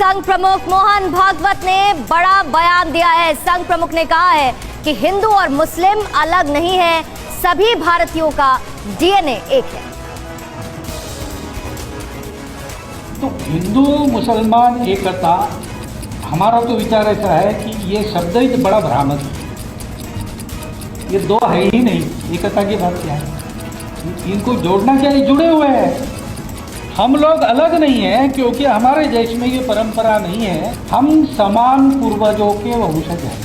संघ प्रमुख मोहन भागवत ने बड़ा बयान दिया है। संघ प्रमुख ने कहा है कि हिंदू और मुस्लिम अलग नहीं है, सभी भारतीयों का डीएनए एक है। तो हिंदू मुसलमान एकता, हमारा तो विचार ऐसा है कि ये शब्द ही तो बड़ा भ्रामक है। ये दो है ही नहीं, एकता की बात क्या है? इनको जोड़ना चाहिए, जुड़े हुए हैं। हम लोग अलग नहीं हैं क्योंकि हमारे देश में ये परंपरा नहीं है। हम समान पूर्वजों के वंशज हैं।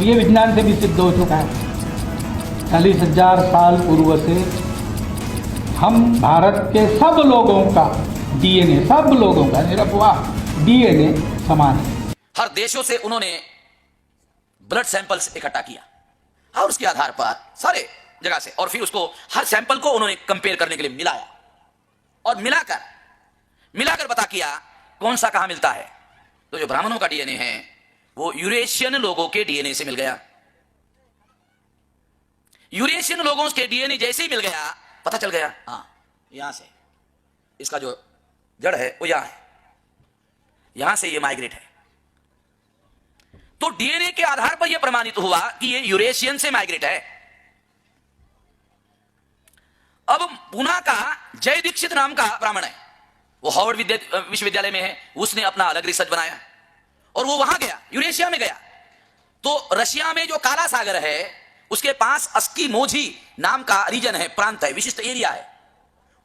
ये विज्ञान से भी सिद्ध हो चुका है। 40,000 साल पूर्व से हम भारत के सब लोगों का डीएनए, सब लोगों का सिर्फ वह डीएनए समान है। हर देशों से उन्होंने ब्लड सैंपल्स इकट्ठा किया और उसके आधार पर सारे जगह से, और फिर उसको हर सैंपल को उन्होंने कंपेयर करने के लिए मिलाया और मिलाकर बता किया कौन सा कहां मिलता है। तो जो ब्राह्मणों का डीएनए है वो यूरेशियन लोगों के डीएनए से मिल गया। यूरेशियन लोगों के डीएनए जैसे ही मिल गया, पता चल गया हाँ यहां से इसका जो जड़ है वो यहां है, यहां से ये माइग्रेट है। तो डीएनए के आधार पर यह प्रमाणित हुआ कि ये यूरेशियन से माइग्रेट है। अब पुणे का जय दीक्षित नाम का ब्राह्मण है, वो हार्वर्ड विश्वविद्यालय में है। उसने अपना अलग रिसर्च बनाया और वो वहां गया, यूरेशिया में गया। तो रशिया में जो काला सागर है उसके पास अस्कीमोझी नाम का रीजन है, प्रांत है, विशिष्ट एरिया है।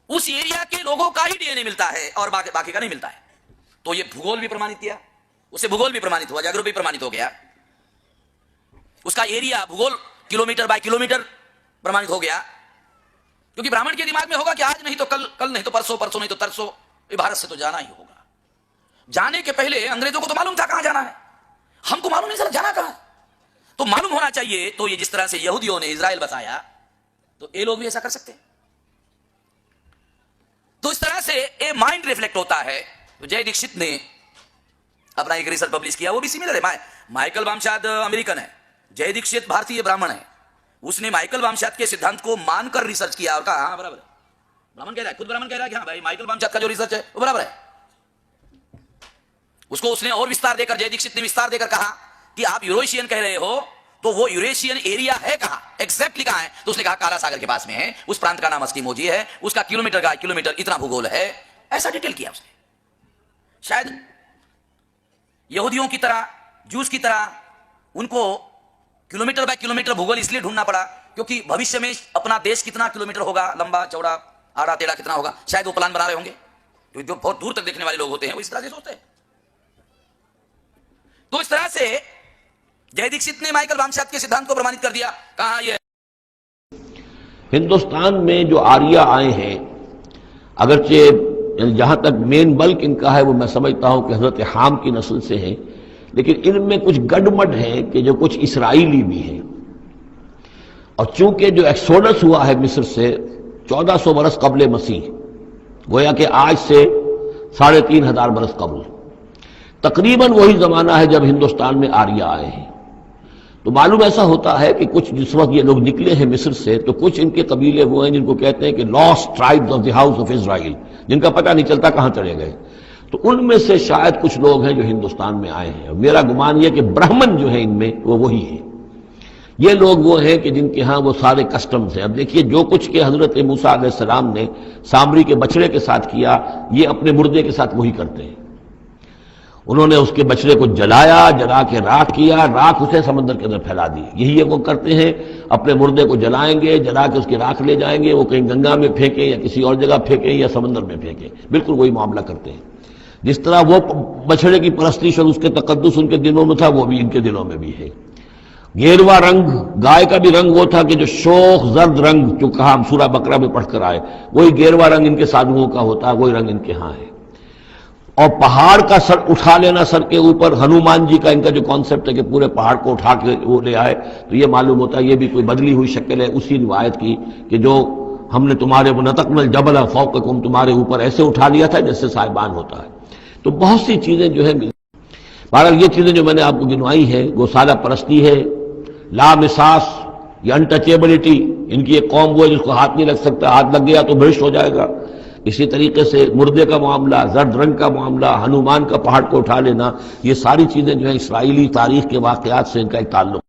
उस एरिया के लोगों का ही डीएनए मिलता है और बाकी का नहीं मिलता है। तो ये भूगोल भी प्रमाणित किया, उससे भूगोल भी प्रमाणित हुआ, ज्योग्राफी भी प्रमाणित हो गया। उसका एरिया भूगोल किलोमीटर बाय किलोमीटर प्रमाणित हो गया। क्योंकि ब्राह्मण के दिमाग में होगा कि आज नहीं तो कल, कल नहीं तो परसों, परसों नहीं तो तरसों, ये भारत से तो जाना ही होगा। जाने के पहले अंग्रेजों को तो मालूम था कहां जाना है, हमको मालूम नहीं, सर जाना कहां है। तो मालूम होना चाहिए। तो ये जिस तरह से यहूदियों ने इजराइल बताया, तो ये लोग भी ऐसा कर सकते हैं। तो इस तरह से ये माइंड रिफ्लेक्ट होता है। तो जय दीक्षित ने अपना एक रिसर्च पब्लिश किया, वो भी सिमिलर है। माइकल वामशाद अमेरिकन है, जय दीक्षित भारतीय ब्राह्मण है। उसने माइकल वामशाद के सिद्धांत को मानकर रिसर्च किया और कहा हाँ बराबर है। ब्राह्मण कह रहा है, खुद ब्राह्मण कह रहा है कि हाँ भाई माइकल वामशाद का जो रिसर्च है वो बराबर है। उसको उसने और विस्तार देकर, जय दीक्षित ने विस्तार देकर कहा कि आप यूरेशियन कह रहे हो, तो वो यूरेशियन एरिया है कहां, एग्जैक्टली कहां है? तो उसने कहा काला सागर के पास में है, उस प्रांत का नाम अस्कीमोझी है, उसका किलोमीटर का किलोमीटर इतना भूगोल है। ऐसा डिटेल किया उसने। शायद यहूदियों की तरह, जूस की तरह उनको किलोमीटर बाय किलोमीटर भूगोल इसलिए ढूंढना पड़ा क्योंकि भविष्य में अपना देश कितना किलोमीटर होगा, लंबा चौड़ा आड़ा टेढ़ा कितना होगा, शायद वो प्लान बना रहे होंगे। तो जो बहुत दूर तक देखने वाले लोग होते हैं वो इस तरह से सोचते हैं। तो इस तरह से जय दीक्षित ने माइकल वामशाद के सिद्धांत को प्रमाणित कर दिया। कहा ये हिंदुस्तान में जो आर्य आए हैं, अगरचे जहां तक मेन बल्क इनका है वो मैं समझता हूं कि हजरत हाम की नस्ल से है, लेकिन इनमें कुछ गड़मड़ है कि जो कुछ इसराइली भी हैं। और चूंकि जो एक्सोडस हुआ है मिस्र से 1400 बरस कबल मसीह, गोया कि आज से 3500 बरस कबल, तकरीबन वही जमाना है जब हिंदुस्तान में आर्य आए हैं। तो मालूम ऐसा होता है कि कुछ जिस वक्त ये लोग निकले हैं मिस्र से, तो कुछ इनके कबीले वो हैं जिनको कहते हैं कि lost tribes of the house of Israel, जिनका पता नहीं चलता कहां चले गए। तो उनमें से शायद कुछ लोग हैं जो हिंदुस्तान में आए हैं। मेरा गुमान यह कि ब्राह्मण जो है इनमें वो वही है। ये लोग वो हैं कि जिनके यहां वो सारे कस्टम्स हैं। अब देखिए, जो कुछ के हजरत मूसा अलैहिस्सलाम ने सामरी के बछड़े के साथ किया, ये अपने मुर्दे के साथ वही करते हैं। उन्होंने उसके बछड़े को जलाया, जला के राख किया, राख उसे समंदर के अंदर फैला दी। यही वो करते हैं, अपने मुर्दे को जलाएंगे, जला के उसकी राख ले जाएंगे, वो कहीं गंगा में फेंकें या किसी और जगह फेंकें या समंदर में फेंकें। बिल्कुल वही मामला करते हैं। जिस तरह वो बछड़े की परस्तिश और उसके तकद्दुस उनके दिलों में था, वो भी इनके दिलों में भी है। गेरवा रंग, गाय का भी रंग वो था कि जो शोख जर्द रंग जो कहा हम सूरा बकरा में पढ़कर आए, वही गेरवा रंग इनके साधुओं का होता है, वही रंग इनके यहां है। और पहाड़ का सर उठा लेना सर के ऊपर, हनुमान जी का इनका जो कॉन्सेप्ट है कि पूरे पहाड़ को उठा के वो ले आए, तो ये मालूम होता है ये भी कोई बदली हुई शक्ल है उसी रिवायत की कि जो हमने तुम्हारे नतकमल जबल फौककुम, तुम्हारे ऊपर ऐसे उठा लिया था जैसे साहिबान होता है। तो बहुत सी चीजें जो है, बहरहाल ये चीजें जो मैंने आपको गिनवाई है, गौशाला परस्ती है, लामिसास या अनटचेबिलिटी, इनकी एक कौम वो है जिसको हाथ नहीं लग सकता, हाथ लग गया तो भ्रष्ट हो जाएगा। इसी तरीके से मुर्दे का मामला, जर्द रंग का मामला, हनुमान का पहाड़ को उठा लेना, ये सारी चीजें जो है इसराइली तारीख के वाकयात से इनका एक ताल्लुक